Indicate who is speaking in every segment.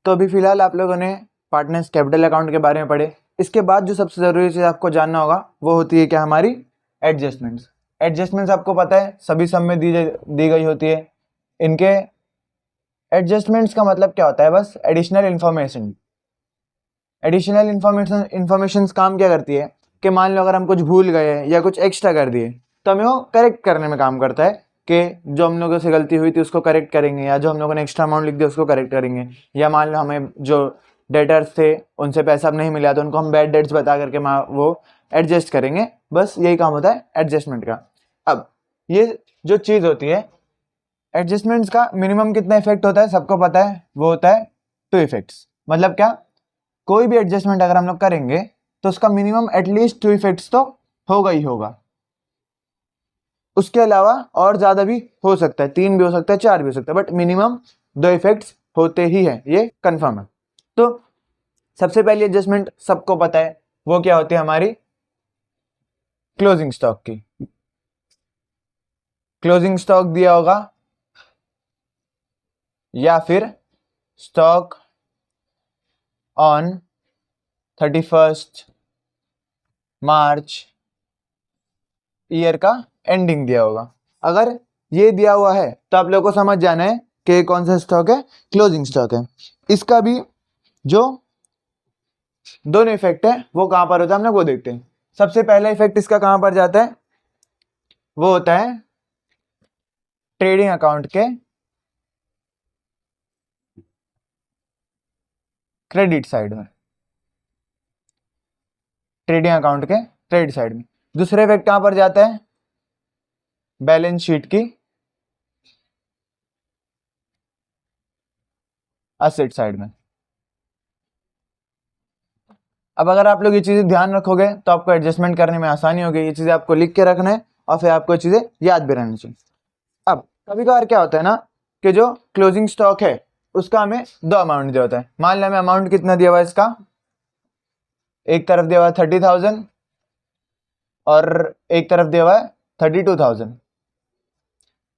Speaker 1: तो अभी फिलहाल आप लोगों ने पार्टनर्स कैपिटल अकाउंट के बारे में पढ़े। इसके बाद जो सबसे ज़रूरी चीज़ आपको जानना होगा वो होती है क्या, हमारी एडजस्टमेंट्स। एडजस्टमेंट्स आपको पता है सभी सब में दी गई होती है। इनके एडजस्टमेंट्स का मतलब क्या होता है, बस एडिशनल इन्फॉर्मेशन। एडिशनल इन्फॉर्मेशन काम क्या करती है कि मान लो अगर हम कुछ भूल गए या कुछ एक्स्ट्रा कर दिए तो हमें वो करेक्ट करने में काम करता है कि जो हम लोगों से गलती हुई थी उसको करेक्ट करेंगे, या जो हम लोगों ने एक्स्ट्रा अमाउंट लिख दिया उसको करेक्ट करेंगे, या मान लो हमें जो डेटर्स थे उनसे पैसा अब नहीं मिला तो उनको हम बैड डेट्स बता करके वो एडजस्ट करेंगे। बस यही काम होता है एडजस्टमेंट का। अब ये जो चीज़ होती है एडजस्टमेंट्स का मिनिमम कितना इफेक्ट होता है सबको पता है, वो होता है 2 इफेक्ट्स। मतलब क्या, कोई भी एडजस्टमेंट अगर हम लोग करेंगे तो उसका मिनिमम एटलीस्ट 2 इफेक्ट्स तो होगा ही होगा। उसके अलावा और ज्यादा भी हो सकता है, 3 भी हो सकता है, 4 भी हो सकता है, बट मिनिमम 2 इफेक्ट्स होते ही है, ये कंफर्म है। तो सबसे पहली एडजस्टमेंट सबको पता है, वो क्या होती है, हमारी क्लोजिंग स्टॉक की। क्लोजिंग स्टॉक दिया होगा या फिर स्टॉक ऑन 31 मार्च ईयर का एंडिंग दिया होगा। अगर ये दिया हुआ है तो आप लोगों को समझ जाना है कि कौन सा स्टॉक है, क्लोजिंग स्टॉक है। इसका भी जो दोनों इफेक्ट है वो कहां पर होता है हम लोग वो देखते हैं। सबसे पहला इफेक्ट इसका कहां पर जाता है, वो होता है ट्रेडिंग अकाउंट के क्रेडिट साइड में। ट्रेडिंग अकाउंट के क्रेडिट साइड में। दूसरा इफेक्ट कहां पर जाता है, बैलेंस शीट की एसेट साइड में। अब अगर आप लोग ये चीजें ध्यान रखोगे तो आपको एडजस्टमेंट करने में आसानी होगी। ये चीजें आपको लिख के रखना है और फिर आपको ये चीजें याद भी रहनी चाहिए। अब कभी कभार क्या होता है ना कि जो क्लोजिंग स्टॉक है उसका हमें 2 अमाउंट दिया होता है। मान लो हमें अमाउंट कितना दिया हुआ है इसका, एक तरफ दिया हुआ है 30,000 और एक तरफ दिया हुआ है 32,000।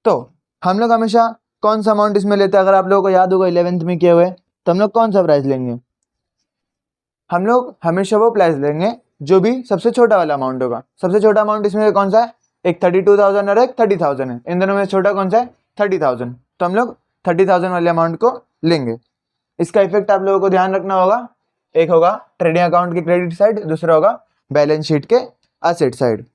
Speaker 1: तो हम लोग हमेशा कौन सा अमाउंट इसमें लेते हैं, अगर आप लोगों को याद होगा 11th में किए हुए, तो हम लोग कौन सा प्राइस लेंगे, हम लोग हमेशा वो प्राइस लेंगे जो भी सबसे छोटा वाला अमाउंट होगा। सबसे छोटा अमाउंट इसमें कौन सा है, एक 32,000 और एक 30,000 है। इन दोनों में छोटा कौन सा है, 30,000। तो हम लोग 30,000 वाले अमाउंट को लेंगे। इसका इफेक्ट आप लोगों को ध्यान रखना होगा, एक होगा ट्रेडिंग अकाउंट की क्रेडिट साइड, दूसरा होगा बैलेंस शीट के एसेट साइड।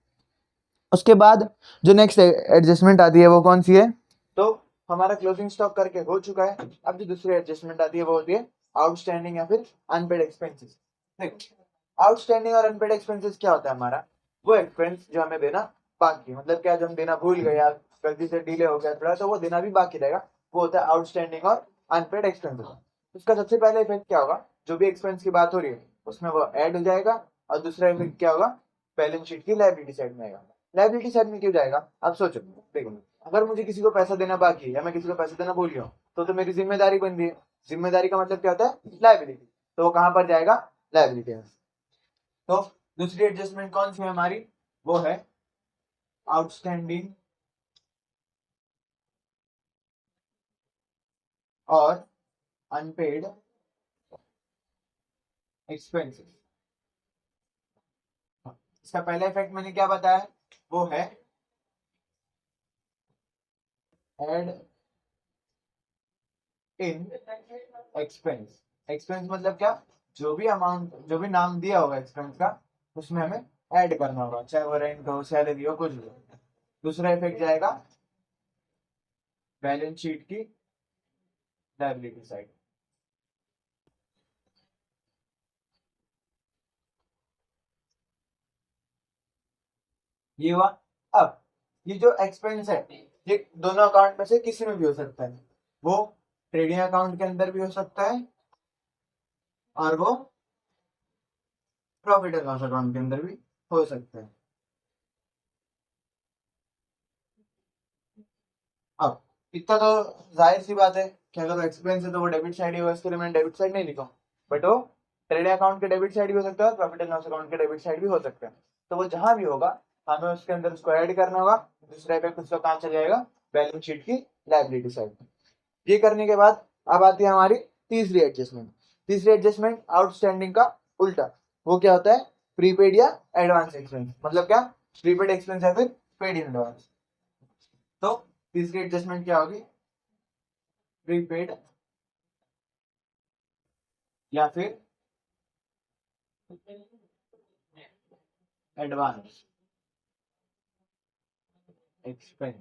Speaker 1: उसके बाद जो नेक्स्ट एडजस्टमेंट आती है वो कौन सी है, तो हमारा क्लोजिंग स्टॉक करके हो चुका है। अब जो दूसरी एडजस्टमेंट आती है वो होती है आउटस्टैंडिंग या फिर अनपेड एक्सपेंसेस। देखो आउटस्टैंडिंग और अनपेड एक्सपेंसेस क्या होता है, हमारा वो एक्सपेंस जो हमें देना बाकी, मतलब क्या, जो हम देना भूल गए या गलती से डिले हो गया थोड़ा, तो वो देना भी बाकी रहेगा, वो होता है आउटस्टैंडिंग और अनपेड एक्सपेंसेस। उसका सबसे पहले इफेक्ट क्या होगा, जो भी एक्सपेंस की बात हो रही है उसमें वो ऐड हो जाएगा। और दूसरा इफेक्ट क्या होगा, बैलेंस शीट की लायबिलिटी साइड में आएगा। लायबिलिटी साइड में क्यों जाएगा, आप सोचो। देखो अगर मुझे किसी को पैसा देना बाकी है या मैं किसी को पैसा देना भूल गया हूँ तो मेरी जिम्मेदारी बन गई है। जिम्मेदारी का मतलब क्या होता है, लायबिलिटी। तो वो कहां पर जाएगा, लायबिलिटी में। तो दूसरी एडजस्टमेंट कौन सी है हमारी, वो है आउटस्टैंडिंग और अनपेड एक्सपेंसेस। इसका पहला इफेक्ट मैंने क्या बताया, वो है एड इन एक्सपेंस। एक्सपेंस मतलब क्या, जो भी अमाउंट, जो भी नाम दिया होगा एक्सपेंस का उसमें हमें ऐड करना होगा, चाहे वो रेंट हो, सैलरी हो, कुछ भी। दूसरा इफेक्ट जाएगा बैलेंस शीट की लायबिलिटी साइड। ये हुआ। अब ये जो एक्सपेंस है ये दोनों अकाउंट में से किसी में भी हो सकता है। वो ट्रेडिंग अकाउंट के अंदर भी हो सकता है और वो प्रॉफिट एंड लॉस अकाउंट के अंदर भी हो सकता है। अब इतना तो जाहिर सी बात है कि अगर एक्सपेंस है तो वो डेबिट साइड ही होगा, इसके लिए मैंने डेबिट साइड नहीं लिखा, बट वो ट्रेडिंग अकाउंट के डेबिट साइड भी हो सकता है और प्रॉफिट एंड लॉस अकाउंट के डेबिट साइड भी हो सकता है। तो वो जहां भी होगा हमें उसके अंदर उसको ऐड करना होगा। दूसरा इफेक्ट उसका कहां चल जाएगा, बैलेंस शीट की लायबिलिटी साइड। ये करने के बाद अब आती है हमारी तीसरी एडजस्टमेंट आउटस्टैंडिंग का उल्टा, वो क्या होता है, प्रीपेड या एडवांस एक्सपेंस। मतलब क्या, प्रीपेड एक्सपेंस या फिर पेड इन एडवांस। तो तीसरी एडजस्टमेंट क्या होगी, प्रीपेड या फिर एडवांस एक्सपेंस।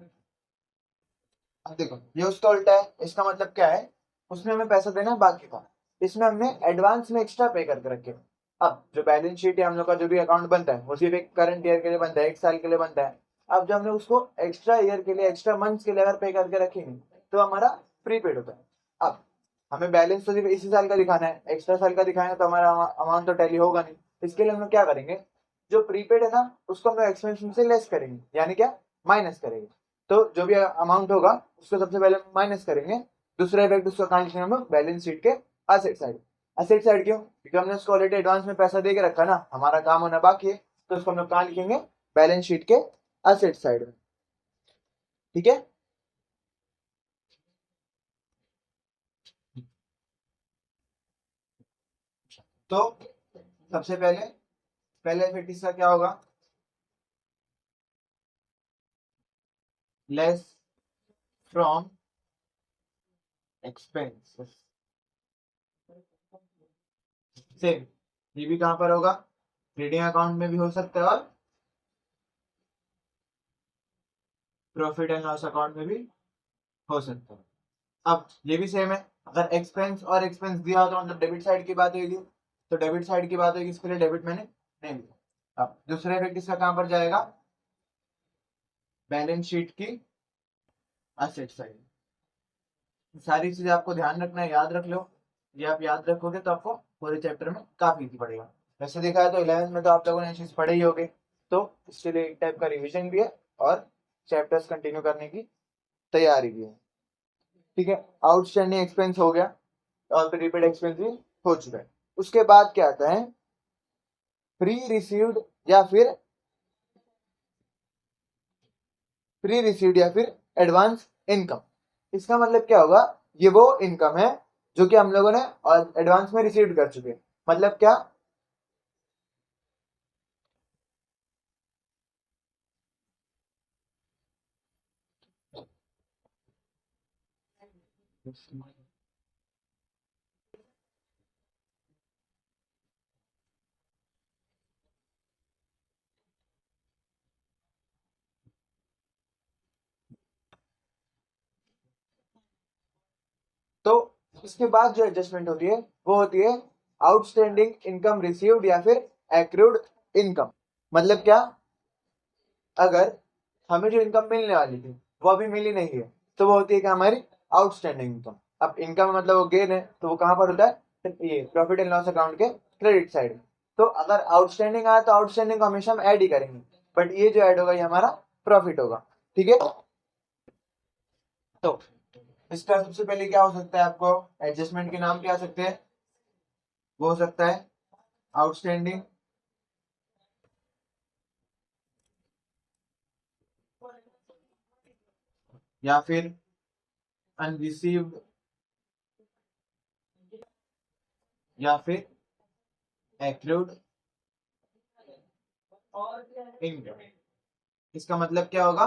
Speaker 1: अब देखो ये उसका उल्टा है, इसका मतलब क्या है, उसमें हमें पैसा देना है बाकी का, इसमें हमने एडवांस में एक्स्ट्रा पे करके रखे। अब जो बैलेंस शीट है हम लोग का, जो भी अकाउंट बनता है वो सिर्फ एक करंट ईयर के लिए बनता है, एक साल के लिए बनता है। अब जब हमने उसको एक्स्ट्रा ईयर के लिए, एक्स्ट्रा मंथ्स के लिए अगर पे करके रखेंगे तो हमारा प्रीपेड होता है। अब हमें बैलेंस तो सिर्फ इसी साल का दिखाना है, एक्स्ट्रा साल का दिखाएंगे तो हमारा अमाउंट तो टैली होगा नहीं। इसके लिए हम लोग क्या करेंगे, जो प्रीपेड है ना उसको हम लोग एक्सपेंस में से लेस करेंगे, यानी क्या, माइनस करेंगे। तो जो भी अमाउंट होगा उसको सबसे पहले माइनस करेंगे। दूसरा इफेक्ट उसका कहाँ लिखेंगे हम लोग, बैलेंस शीट के असेट साइड। असेट साइड क्यों, क्योंकि हमने उसको ऑलरेडी एडवांस में पैसा दे के रखा ना, हमारा काम होना बाकी है, तो उसको हम लोग कहाँ लिखेंगे, बैलेंस शीट के असेट साइड में। ठीक है, तो सबसे पहले पहले इफेक्ट इसका क्या होगा, लेस फ्रॉम एक्सपेंसेस। सेम ये भी कहां पर होगा, ट्रेडिंग अकाउंट में भी हो सकता है और प्रॉफिट एंड लॉस अकाउंट में भी हो सकता है। अब ये भी सेम है, अगर एक्सपेंस और एक्सपेंस दिया हो तो मतलब डेबिट साइड की बात होगी, तो डेबिट साइड की बात होगी, इसके लिए डेबिट मैंने नहीं लिया। अब दूसरा इफेक्ट इसका कहां पर जाएगा, बैलेंस शीट की असेट साइड। सारी चीजें आपको ध्यान रखना है, याद रख लो, ये आप याद रखोगे तो आपको पूरे चैप्टर में काफी इजी पड़ेगा। वैसे देखा है तो 11th में तो आप लोगों ने चीज पढ़े ही होगे, तो इसके लिए एक टाइप का रिविजन भी है और चैप्टर्स कंटिन्यू करने की तैयारी भी है। ठीक है, आउटस्टैंडिंग एक्सपेंस हो गया और प्रीपेड एक्सपेंस भी हो चुका है। उसके बाद क्या आता है, प्री रिसीव्ड या फिर एडवांस इनकम। इसका मतलब क्या होगा, ये वो इनकम है जो कि हम लोगों ने एडवांस में रिसीव कर चुके हैं। मतलब क्या, तो इसके बाद जो एडजस्टमेंट होती है वो होती है आउटस्टैंडिंग इनकम रिसीव्ड या फिर एक्रूड इनकम। मतलब क्या, अगर हमें जो इनकम मिलने वाली थी वो अभी मिली नहीं है, तो वो होती है कि हमारी आउटस्टैंडिंग इनकम। अब इनकम मतलब वो गेन है, तो वो कहां पर होता है, ये प्रॉफिट एंड लॉस अकाउंट के क्रेडिट साइड में। तो अगर आउटस्टैंडिंग आया तो आउटस्टैंडिंग को हमेशा हम ऐड ही करेंगे, बट ये जो ऐड होगा ये हमारा प्रॉफिट होगा। ठीक है, तो इसका सबसे पहले क्या हो सकता है, आपको एडजस्टमेंट के नाम क्या आ सकते हैं, वो हो सकता है आउटस्टैंडिंग या फिर अनरिसीव्ड या फिर एक्रूड इनकम। इसका मतलब क्या होगा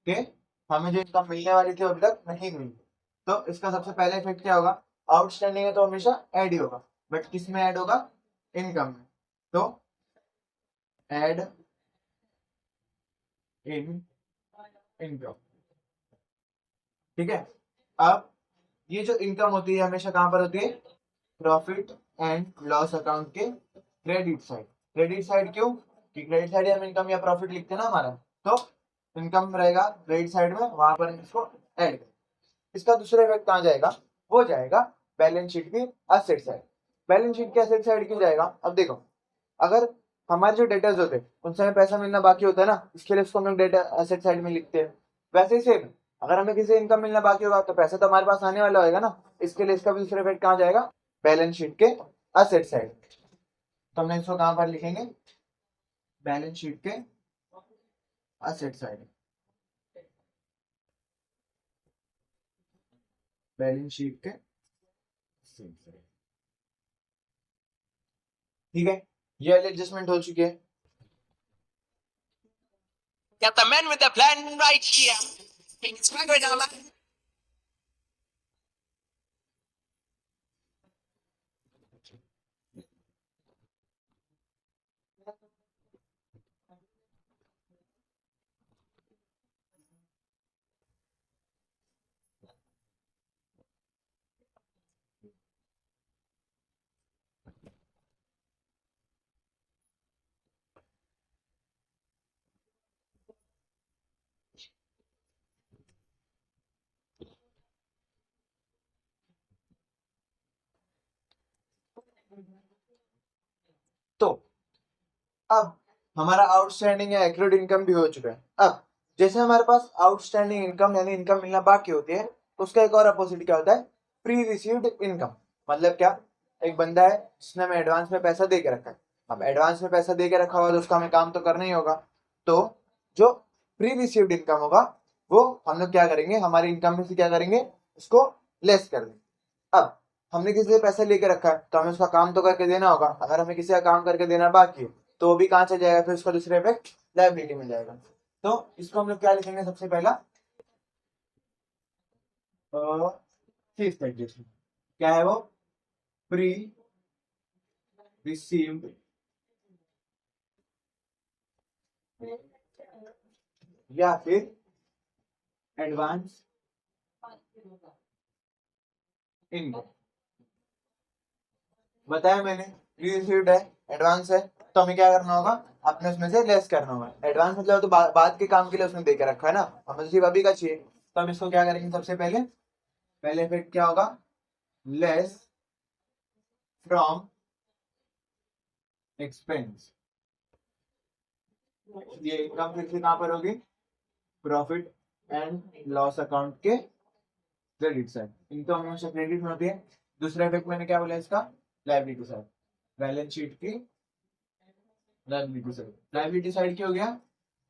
Speaker 1: कि हमें जो इनकम मिलने वाली थी अभी तक नहीं मिली, तो इसका सबसे पहला इफेक्ट क्या होगा, आउटस्टैंडिंग है तो हमेशा ऐड ही होगा, बट किस में ऐड होगा, इनकम में। तो ऐड इन इनकम। ठीक है, अब ये जो इनकम होती है हमेशा कहां पर होती है, प्रॉफिट एंड लॉस अकाउंट के क्रेडिट साइड। क्रेडिट साइड क्यों, कि क्रेडिट साइड हम इनकम या प्रॉफिट लिखते हैं ना हमारा, तो इनकम रहेगा क्रेडिट साइड में, वहां पर हम इसको ऐड। इसका दूसरा इफेक्ट कहां जाएगा, वो जाएगा बैलेंस शीट की असेट साइड। बैलेंस शीट के असेट साइड क्यों जाएगा, अब देखो, अगर हमारे जो डेटर्स होते हैं उनसे हमें पैसा मिलना बाकी होता है ना, इसके लिए उसको हम लोग डेटा असेट साइड में लिखते हैं। वैसे ही सेम, अगर हमें किसी इनकम मिलना बाकी होगा तो पैसा तो हमारे पास आने वाला होगा ना, इसके लिए इसका भी दूसरा इफेक्ट कहाँ जाएगा, बैलेंस शीट के असेट साइड। तो हमने इसको कहां पर लिखेंगे, बैलेंस शीट के असेट साइड। बैलेंस शीट के ठीक है, ये वाली एडजस्टमेंट हो चुकी है।
Speaker 2: Got the man with the plan right here. It's right now.
Speaker 1: तो अब हमारा आउटस्टैंडिंग या एक्रूड इनकम भी हो चुका है। अब जैसे हमारे पास आउटस्टैंडिंग इनकम यानी इनकम मिलना बाकी होती है, उसका एक और अपोजिट क्या होता है, प्री रिसीव्ड इनकम। मतलब क्या, एक बंदा है जिसने हमें एडवांस में पैसा दे के रखा है। अब एडवांस में पैसा दे के रखा हुआ तो उसका हमें काम तो करना ही होगा। तो जो प्री रिसीव्ड इनकम होगा वो हम लोग क्या करेंगे, हमारी इनकम में से क्या करेंगे, उसको लेस कर देंगे। अब हमने किसी से पैसा लेके रखा है तो हमें उसका काम तो करके देना होगा। अगर हमें किसी का काम करके देना बाकी है तो वो भी कहाँ चला जाएगा, फिर उसका दूसरा इफेक्ट लायबिलिटी में जाएगा। तो इसको हम लोग क्या लिखेंगे, सबसे पहला फिफ्थ एडजस्टमेंट क्या है वो, प्री रिसीव्ड या फिर एडवांस इनकम। बताया मैंने, प्री रिसीव्ड है, एडवांस है, तो हमें क्या करना होगा, अपने उसमें से लेस करना होगा। एडवांस मतलब तो बाद के काम के लिए उसने देकर रखा है ना, हमें तो सिर्फ अभी का चाहिए। तो हम इसको क्या करेंगे, सबसे पहले पहले इफेक्ट क्या होगा, लेस फ्रॉम एक्सपेंस। ये इनकम फिर से कहां पर होगी, प्रॉफिट एंड लॉस अकाउंट के क्रेडिट साइड। इनकम हमेशा क्रेडिट में होती है। दूसरा इफेक्ट मैंने क्या बोला इसका, लायबिलिटी साइड, बैलेंस शीट की लायबिलिटी साइड। लायबिलिटी साइड क्यों हो गया,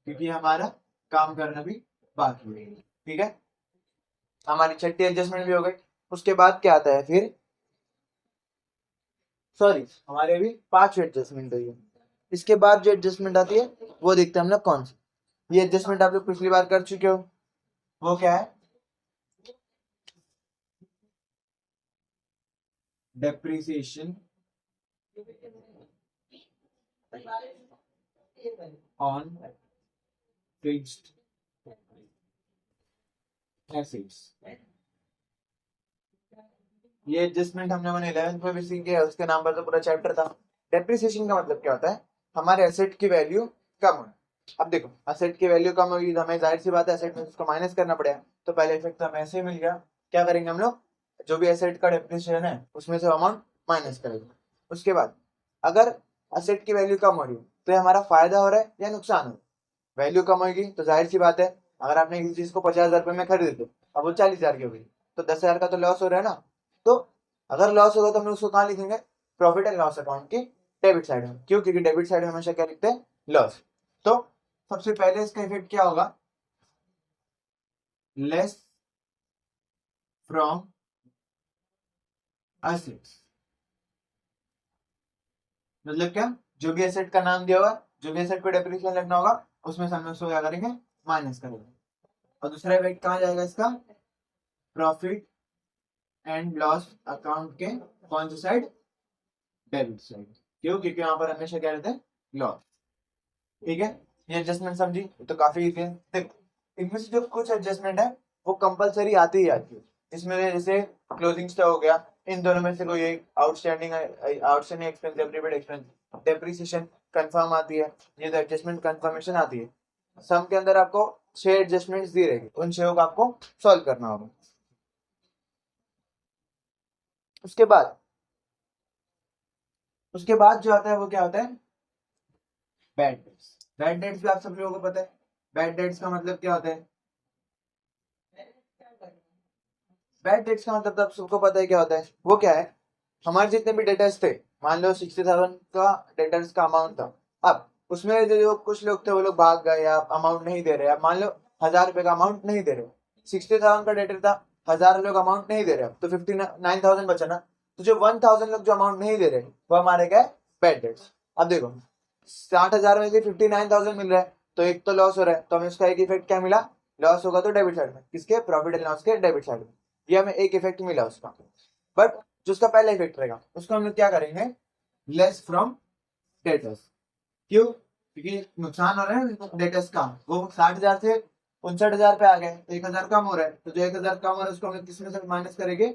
Speaker 1: क्योंकि हमारा काम करना भी बाकी है। ठीक है, हमारी छठी एडजस्टमेंट भी हो गई। उसके बाद क्या आता है फिर, सॉरी हमारे अभी 5 एडजस्टमेंट हुई है। इसके बाद जो एडजस्टमेंट आती है वो देखते हैं हम लोग कौन सी। ये एडजस्टमेंट आप लोग पिछली बार कर चुके हो, वो क्या है, डेप्रिसिएशन ऑन फिक्स्ड एसेट्स। ये एडजस्टमेंट हम लोगों ने 11th में भी सीखे है, उसके नाम पर तो पूरा चैप्टर था। डेप्रिसिएशन का मतलब क्या होता है, हमारे एसेट की वैल्यू कम हो। अब देखो एसेट की वैल्यू कम होगी तो हमें जाहिर सी बात है एसेट में उसको माइनस करना पड़ेगा। तो पहले इफेक्ट तो हमें ऐसे ही मिल गया। क्या करेंगे हम लोग, जो भी एसेट का डेप्रिसिएशन है उसमें से अमाउंट माइनस करेंगे। उसके बाद अगर एसेट की वैल्यू कम हो रही है तो ये हमारा फायदा हो रहा है या नुकसान हो रहा है। वैल्यू कम होगी तो जाहिर सी बात है, अगर आपने किसी चीज को 50,000 रुपये में खरीदे थे, अब वो 40,000 की हो गई, तो 10,000 का तो लॉस हो रहा है ना। तो अगर लॉस होगा तो हम लोग उसको कहाँ लिखेंगे, प्रॉफिट एंड लॉस अकाउंट की डेबिट साइड में। क्यों, क्योंकि डेबिट साइड में हमेशा क्या लिखते हैं, लॉस। तो सबसे पहले इसका इफेक्ट क्या होगा, लेस फ्रॉम एसेट्स। मतलब क्या, जो भी एसेट का नाम दिया होगा, जो भी एसेट को डेप्रिसिएशन लगना होगा, उसमें से हम लोग उसको क्या करेंगे, माइनस करेंगे। और दूसरा इफेक्ट कहाँ जाएगा इसका, प्रॉफिट एंड लॉस अकाउंट के कौन सी साइड, डेबिट साइड। क्यों, क्योंकि यहाँ पर हमेशा क्या रहता है, लॉस। ठीक है, ये एडजस्टमेंट समझी, तो काफी इजी है। देखो इनमें से जो कुछ एडजस्टमेंट है वो कंपलसरी आती ही आती है। इसमें जैसे क्लोजिंग स्टॉक हो गया, इन दोनों में से कोई एक, outstanding expense, prepaid expense, depreciation confirm आती है, ये तो एडजस्टमेंट कंफर्मेशन आती है। सम के अंदर आपको 6 एडजस्टमेंट्स दी रहेगी, उन 6 को आपको सॉल्व करना होगा। उसके बाद जो आता है वो क्या होता है, बैड डेट्स। बैड डेट्स भी आप सब लोगों को पता है। बैड डेट्स का मतलब क्या होता है, बैड डेट्स का मतलब तो आप सबको पता है क्या होता है। वो क्या है, हमारे जितने भी डेटर्स थे, मान लो 60,000 का डेटर्स का अमाउंट था। अब उसमें जो कुछ लोग थे वो लोग भाग गए या अमाउंट नहीं दे रहे। अब मान लो 1,000 रुपए का अमाउंट नहीं दे रहे, 60,000 का डेटर था, 1,000 लोग अमाउंट नहीं दे रहे, तो 59,000 बचा ना। तो जो 1000 लोग जो अमाउंट नहीं दे रहे वो हमारे क्या है, बैड डेट्स। अब देखो 60,000 में से 59,000 मिल रहा है, तो एक तो लॉस हो रहा है, तो हमें उसका एक इफेक्ट क्या मिला, लॉस होगा तो डेबिट साइड में, किसके, प्रॉफिट एंड लॉस के डेबिट साइड में, ये हमें एक इफेक्ट मिला उसका। बट जो उसका पहला इफेक्ट रहेगा उसको हम लोग क्या करेंगे, लेस फ्रॉम डेटर्स। क्यों, क्योंकि नुकसान हो रहा है डेटर्स का, वो 60,000 से 59,000 पे आ गए, तो 1,000 कम हो रहा है, तो जो 1,000 कम हो रहा है उसको हम किस में से माइनस करेंगे,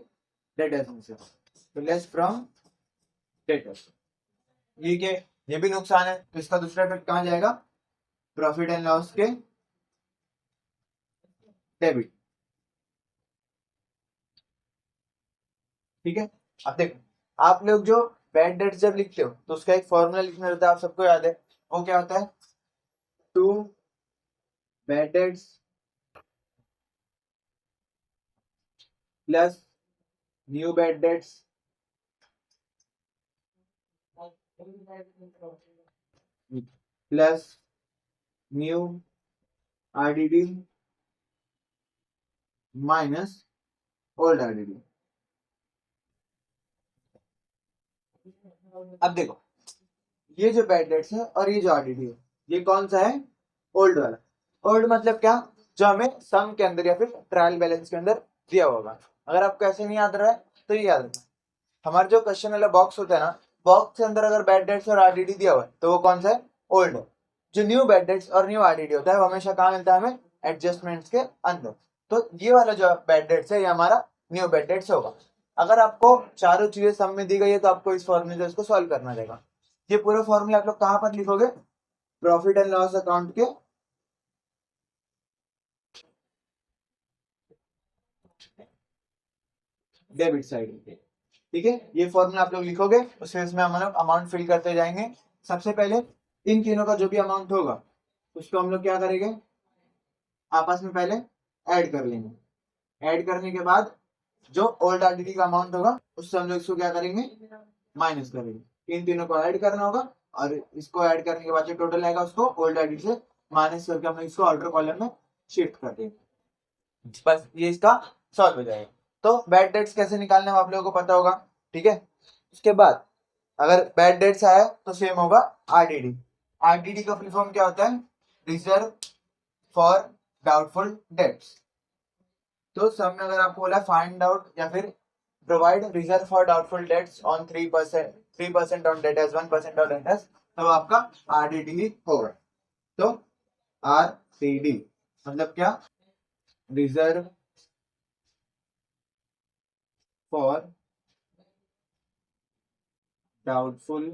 Speaker 1: डेटर्स में से, तो लेस फ्रॉम डेटर्स। ठीक है, ये भी नुकसान है, तो इसका दूसरा इफेक्ट कहाँ जाएगा, प्रॉफिट एंड लॉस के डेबिट। ठीक है, अब देखो आप लोग जो बैड डेट जब लिखते हो तो उसका एक फॉर्मूला लिखना रहता है, आप सबको याद है, वो क्या होता है, two bad debts plus new bad debts plus new RDD minus old RDD. अब देखो ये जो बैड डेट्स है और ये जो आरडीडी है, ये कौन सा है, ओल्ड वाला। ओल्ड मतलब क्या, जो हमें सम के अंदर या फिर ट्रायल बैलेंस के अंदर दिया होगा। अगर आपको ऐसे नहीं याद रहा है तो ये याद रखना, हमारा जो क्वेश्चन वाला बॉक्स होता है ना, बॉक्स के अंदर अगर बैड डेट्स और आरडीडी दिया हुआ है तो वो कौन सा है, ओल्ड है। जो न्यू बैड डेट्स और न्यू आरडीडी होता है वो हमेशा कहाँ मिलता है, हमें एडजस्टमेंट्स के अंदर। तो ये वाला जो बैड डेट्स है ये हमारा न्यू बैड डेट्स होगा। अगर आपको चारों चीजें सम में दी गई है तो आपको इस फॉर्मूले से इसको सॉल्व करना रहेगा। ये पूरा फॉर्मूला आप लोग कहाँ पर लिखोगे, प्रॉफिट एंड लॉस अकाउंट के डेबिट साइड पे। ठीक है, ये फॉर्मूला आप लोग लिखोगे, उसमें हम लोग अमाउंट फिल करते जाएंगे। सबसे पहले इन तीनों का जो भी अमाउंट होगा उसको हम लोग क्या करेंगे, आपस में पहले ऐड कर लेंगे। ऐड करने के बाद जो ओल्ड आरडीडी का अमाउंट होगा उससे हम लोग इसको क्या करेंगे, माइनस करेंगे। इन तीनों को ऐड करना होगा और इसको ऐड करने के बाद जो टोटल आएगा उसको ओल्ड आरडीडी से माइनस करके हम लोग इसको ऑर्डर कॉलम में शिफ्ट कर देंगे। बस ये इसका सॉल्व हो जाएगा। तो बैड डेट्स कैसे निकालने आप लोगों को पता होगा। ठीक है, उसके बाद अगर बैड डेट्स आया तो सेम होगा आरडीडी। आरडीडी का फुल फॉर्म क्या होता है, रिजर्व फॉर डाउटफुल डेट्स। तो सब में अगर आपको बोला फाइंड आउट या फिर provide reserve for doubtful debts on 3% on debtors, 1% on debtors, तो आपका आरडीडी ही होगा। तो आरडीडी मतलब क्या, रिजर्व फॉर डाउटफुल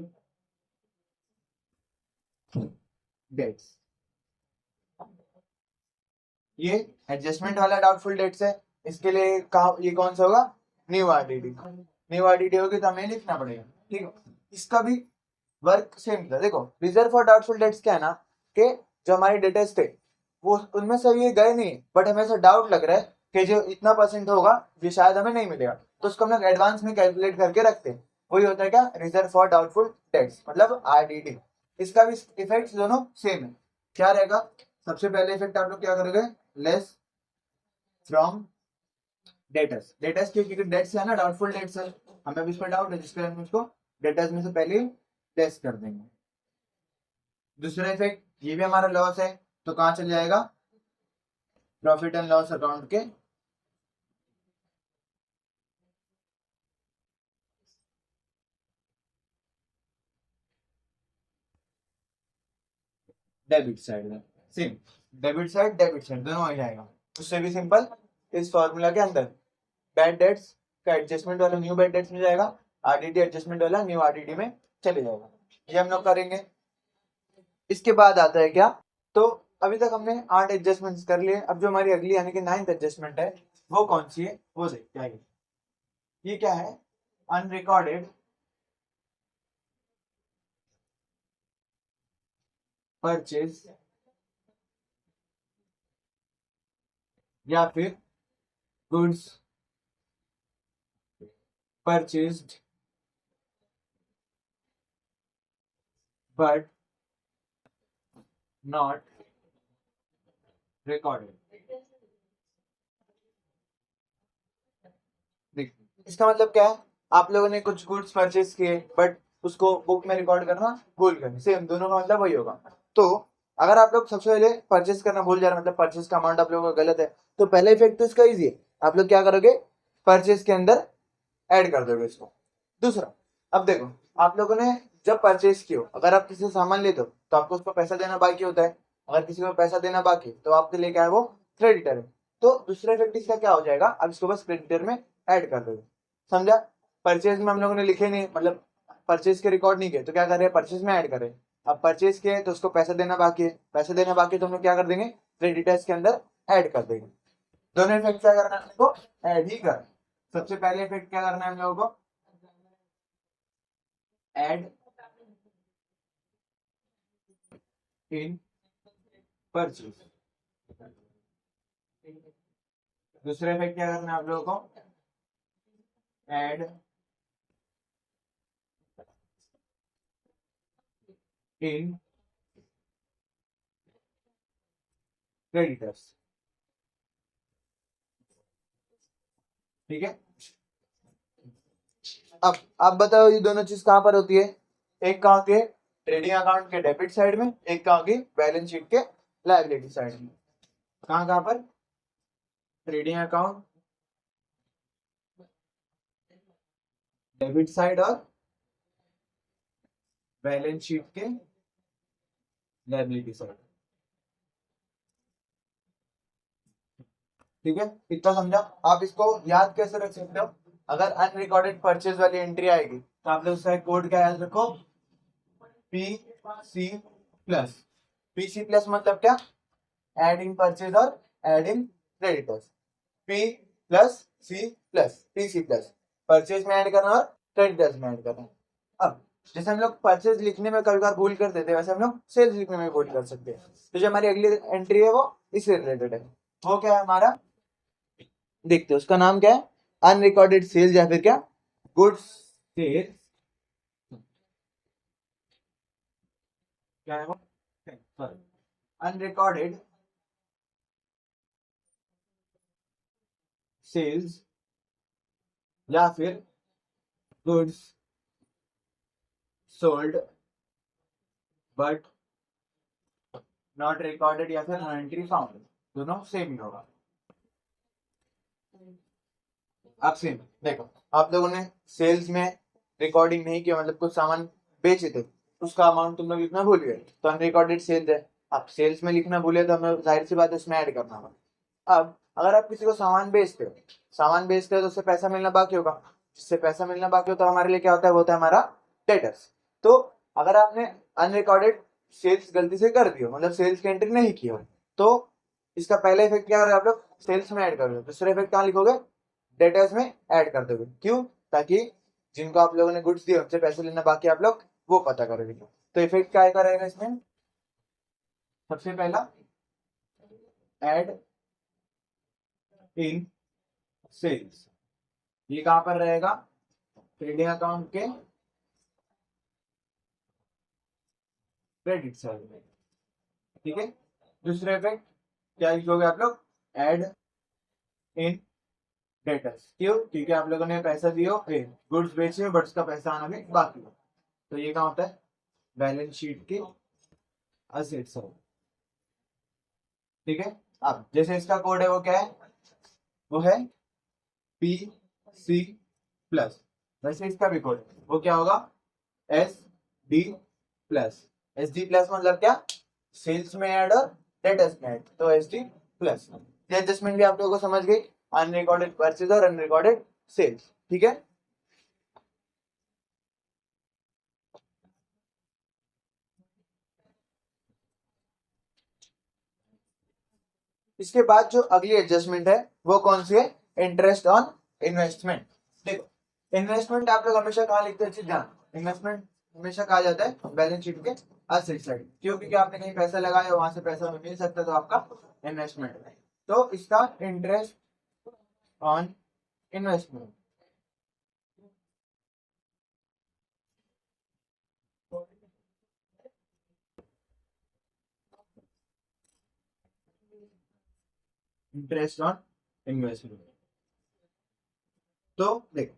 Speaker 1: डेट्स। ये एडजस्टमेंट वाला डाउटफुल डेट्स है, इसके लिए ये कौन सा होगा, न्यू आरडीडी। न्यू आरडीडी होगी तो हमें लिखना पड़ेगा। ठीक है, इसका भी वर्क सेम था। देखो रिजर्व फॉर डाउटफुल डेट्स क्या है ना, कि जो हमारे डेटर्स थे वो उनमें से ये गए नहीं, बट हमें ऐसा डाउट लग रहा है कि जो इतना परसेंट होगा ये शायद हमें नहीं मिलेगा, तो उसको हम लोग एडवांस में कैलकुलेट करके रखते हैं। वही होता है क्या, रिजर्व फॉर डाउटफुल डेट्स मतलब आरडीडी। इसका भी इफेक्ट दोनों सेम है। क्या रहेगा, सबसे पहले इफेक्ट आप लोग क्या करोगे, लेस फ्रॉम डेटर्स। डेटर्स क्यों, क्योंकि डेट्स है ना, डाउटफुल डेट्स है, हमें भी इस पर डाउट है, जिसके हम उसको डेटर्स में से पहले लेस कर देंगे। दूसरा इफेक्ट ये भी हमारा लॉस है, तो कहां चल जाएगा, प्रॉफिट एंड लॉस अकाउंट के डेबिट साइड में। सेम डेबिट साइड दोनों हो जाएगा। उससे भी सिंपल, इस फॉर्मूला के अंदर बैड डेट्स का एडजस्टमेंट वाला न्यू बैड डेट्स में जाएगा, आरडीडी एडजस्टमेंट वाला न्यू आरडीडी में चले जाएगा। ये हम लोग करेंगे। इसके बाद आता है क्या, तो अभी तक हमने 8 एडजस्टमेंट्स कर लिए। अब जो हमारी अगली यानी कि 9th एडजस्टमेंट है वो कौन सी है, वो देखते हैं। ये क्या है, अनरिकॉर्डेड परचेज या फिर goods purchased but not recorded. इसका मतलब क्या है, आप लोगों ने कुछ गुड्स परचेज किए बट उसको बुक में रिकॉर्ड करना भूल गए, सेम दोनों का मतलब वही होगा। तो अगर आप लोग सबसे पहले परचेज करना भूल जा रहे, मतलब परचेज का अमाउंट आप लोगों का गलत है, तो पहला इफेक्ट तो इसका इजी है, आप लोग क्या करोगे, परचेज के अंदर ऐड कर दोगे इसको। दूसरा, अब देखो आप लोगों ने जब परचेज किया, अगर आप किसी से सामान लेते हो तो आपको उसको पैसा देना बाकी होता है, अगर किसी को पैसा देना बाकी तो आपके लिए क्या है, वो क्रेडिटर है। तो दूसरा इफेक्ट इसका क्या हो जाएगा, अब इसको बस क्रेडिटर में ऐड कर दोगे, समझा। परचेज में हम लोगों ने लिखे नहीं, मतलब परचेज के रिकॉर्ड नहीं किए, तो क्या कर रहे हैं, परचेज में ऐड कर रहे हैं। अब परचेज किए तो उसको पैसा देना बाकी है, पैसा देना बाकी है, तो हम लोग क्या कर देंगे, क्रेडिटर्स के अंदर ऐड कर देंगे। दोनों इफेक्ट क्या करना है हमको, ऐड ही कर। सबसे पहले इफेक्ट क्या करना है हम लोगों को, ऐड इन परचेज। दूसरा इफेक्ट क्या करना है आप लोगों को, ऐड इन क्रेडिटर्स, ठीक है। अब आप बताओ ये दोनों चीज कहां पर होती है, एक कहां के ट्रेडिंग अकाउंट के डेबिट साइड में, एक कहां की बैलेंस शीट के लायबिलिटी साइड में। कहां कहां पर, ट्रेडिंग अकाउंट डेबिट साइड और बैलेंस शीट के लायबिलिटी साइड, ठीक है। इतना समझा। आप इसको याद कैसे रख सकते हो, अगर अनरिकॉर्डेड परचेज वाली एंट्री आएगी तो आप लोग उसका कोड क्या याद रखो, PC प्लस। PC प्लस मतलब क्या, एड इन परचेज और add in creditors. P plus C plus, PC plus, purchase में ऐड करना और क्रेडिटर्स में ऐड करना। अब जैसे हम लोग परचेज लिखने में कभी बार भूल कर देते हैं, वैसे हम लोग सेल्स लिखने में भूल कर सकते हैं। तो जो हमारी अगली एंट्री है वो इससे रिलेटेड है, वो क्या है हमारा, देखते हैं उसका नाम क्या है, अनरिकॉर्डेड सेल्स या फिर क्या, गुड्स सेल्स, क्या है वो, अनरिकॉर्डेड सेल्स या फिर goods sold but not recorded या फिर एंट्री फाउंड, दोनों सेम ही होगा। अब सेम देखो, आप लोगों ने सेल्स में रिकॉर्डिंग नहीं किया, मतलब कुछ सामान बेचे थे, उसका अमाउंट तुम लोग लिखना भूल गए, तो अनरिकॉर्डेड सेल्स है। आप सेल्स में लिखना भूले तो हमें जाहिर सी बात है उसमें ऐड करना होगा। अब अगर आप किसी को सामान बेचते हो, सामान बेचते हो तो उससे पैसा मिलना बाकी होगा, जिससे पैसा मिलना बाकी होता है हमारे लिए क्या होता है, वो होता है हमारा डेटर्स। तो अगर आपने अनरिकॉर्डेड सेल्स गलती से कर दियो, मतलब सेल्स की एंट्री नहीं की हो, तो इसका पहला इफेक्ट क्या होगा, आप लोग सेल्स में ऐड करोगे, दूसरा इफेक्ट कहाँ लिखोगे, डेटर्स में ऐड कर दोगे। क्यों, ताकि जिनको आप लोगों ने गुड्स दिए उनसे पैसे लेना बाकी आप लोग वो पता करोगे। तो इफेक्ट क्या करेगा इसमें, सबसे पहला ऐड इन सेल्स, ये कहां पर रहेगा, ट्रेडिंग अकाउंट के क्रेडिट साइड में, ठीक है। दूसरा इफेक्ट क्या लिखोगे आप लोग, ऐड इन डेटर्स। क्यों, क्योंकि आप लोगों ने पैसा दियो, गुड्स बेचे बट उसका पैसा आना भी बाकी है, तो ये कहाँ होता है, बैलेंस शीट के असेट्स साइड, ठीक है। अब जैसे इसका कोड है वो क्या है, वो है PC प्लस, वैसे इसका भी कोड है वो क्या होगा, SD प्लस। SD प्लस मतलब क्या, सेल्स में ऐड और डेटर्स में ऐड, तो SD प्लस। ये एडजस्टमेंट भी आप लोगों को समझ गई, अनरिकॉर्डेड परचेज और अनरिकॉर्डेड सेल्स, ठीक है। इसके बाद जो अगली एडजस्टमेंट है वो कौन सी है, इंटरेस्ट ऑन इन्वेस्टमेंट। देखो इन्वेस्टमेंट आप लोग हमेशा कहाँ लिखते हैं, ध्यान, इन्वेस्टमेंट हमेशा कहा जाता है बैलेंस शीट के असेट साइड, क्यों, क्योंकि आपने कहीं पैसा लगाया वहां से पैसा मिल सकता है तो आपका इन्वेस्टमेंट है। तो इसका interest on investment, interest on investment, तो देखो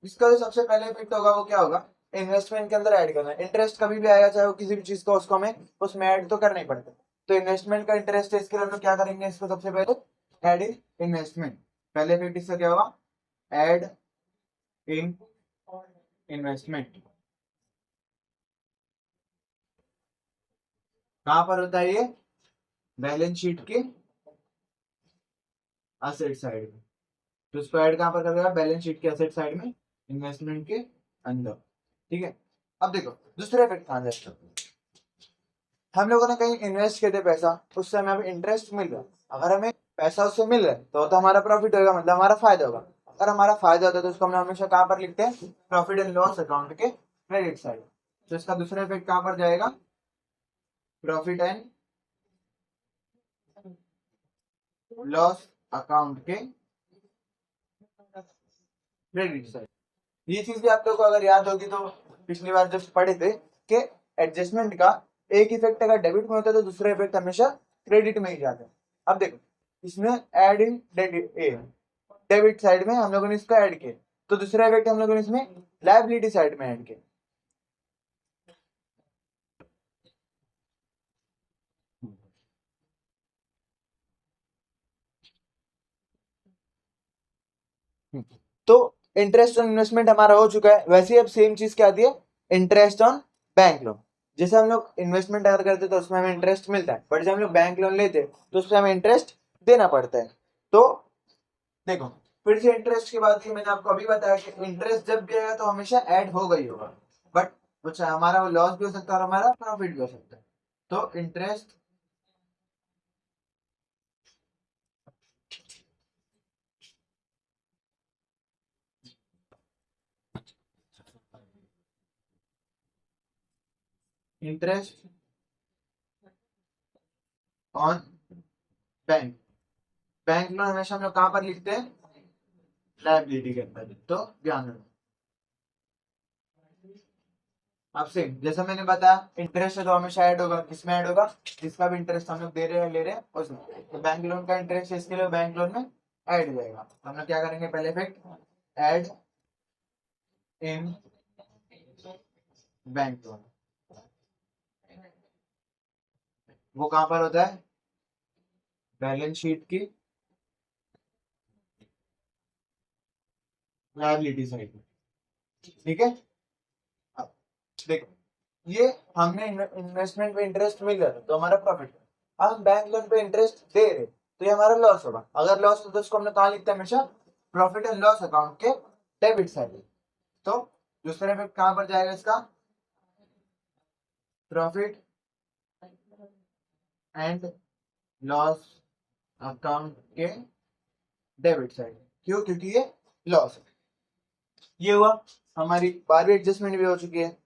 Speaker 1: इसका जो सबसे पहले इफेक्ट होगा वो क्या होगा, इन्वेस्टमेंट के अंदर ऐड करना है। इंटरेस्ट कभी भी आएगा चाहे वो किसी भी चीज का, उसको हमें उसमें ऐड तो करना ही पड़ता है। तो इन्वेस्टमेंट का इंटरेस्ट है, इसके लिए हम लोग क्या करेंगे, इसको सबसे पहले ऐड इन इन्वेस्टमेंट। पहले इफेक्ट इसका क्या होगा, ऐड इन इन्वेस्टमेंट। कहां पर होता है ये, बैलेंस शीट के असेट साइड में। तो इसको ऐड कहां पर करेगा, बैलेंस शीट के असेट साइड में, इन्वेस्टमेंट के अंदर। ठीक है, अब देखो दूसरा इफेक्ट कहां जाएगा, हम लोगों ने कहीं इन्वेस्ट किए थे पैसा, उससे हमें अभी इंटरेस्ट मिल रहा है। अगर हमें पैसा उससे मिल रहा है तो हमारा प्रॉफिट होगा, मतलब हमारा फायदा होगा। अगर हमारा फायदा होता है तो उसको हम हमेशा कहां पर लिखते हैं, प्रॉफिट एंड लॉस अकाउंट के क्रेडिट साइड। तो इसका दूसरा इफेक्ट कहां पर जाएगा, प्रॉफिट एंड लॉस अकाउंट के क्रेडिट साइड। ये चीज भी आप लोग को अगर याद होगी तो पिछली बार जब पढ़े थे कि एडजस्टमेंट का एक इफेक्ट अगर डेबिट में होता है तो दूसरा इफेक्ट हमेशा क्रेडिट में ही जाता है। अब देखो इसमें ऐड इन डेबिट साइड में हम लोगों ने इसको ऐड किया, तो दूसरा इफेक्ट हम लोगों ने इसमें लायबिलिटी साइड में ऐड किया। तो इंटरेस्ट ऑन इन्वेस्टमेंट हमारा हो चुका है। वैसे ही अब सेम चीज क्या आती है, इंटरेस्ट ऑन बैंक लोन। जैसे हम लोग इन्वेस्टमेंट अगर करते तो उसमें हमें इंटरेस्ट मिलता है, बट जब हम लोग बैंक लोन लेते तो उसमें हमें इंटरेस्ट देना पड़ता है। तो देखो फिर से इंटरेस्ट की बात की, मैंने आपको अभी बताया कि इंटरेस्ट जब भी आएगा तो हमेशा ऐड होगा ही होगा, बट कुछ हमारा लॉस भी हो सकता है और हमारा प्रॉफिट भी हो सकता है। तो interest interest on bank, bank loan हमेशा हम लोग कहां पर लिखते हैं, लायबिलिटी के अंदर। तो ध्यान रखो। अब से जैसा मैंने बताया इंटरेस्ट है तो हमेशा ऐड होगा, किसमें ऐड होगा, जिसका भी इंटरेस्ट हम लोग दे रहे हैं ले रहे हैं उसमें। तो बैंक लोन का इंटरेस्ट इसके लिए बैंक लोन में ऐड हो जाएगा। तो हम लोग क्या करेंगे, पहले effect add in bank loan. वो कहां पर होता है, बैलेंस शीट की लायबिलिटी साइड में। ठीक है, अब देखो ये हमने इन्वेस्टमेंट पे इंटरेस्ट मिल रहा था तो हमारा प्रॉफिट, अब हम बैंक लोन पे इंटरेस्ट दे रहे तो ये हमारा लॉस होगा। अगर लॉस हो तो उसको हमने कहा लिखते हैं हमेशा, प्रॉफिट एंड लॉस अकाउंट के डेबिट साइड। तो दूसरे में कहां पर जाएगा इसका, प्रॉफिट एंड लॉस अकाउंट के डेबिट साइड। क्यों, क्योंकि ये लॉस है। ये हुआ, हमारी 12वीं एडजस्टमेंट भी हो चुकी है।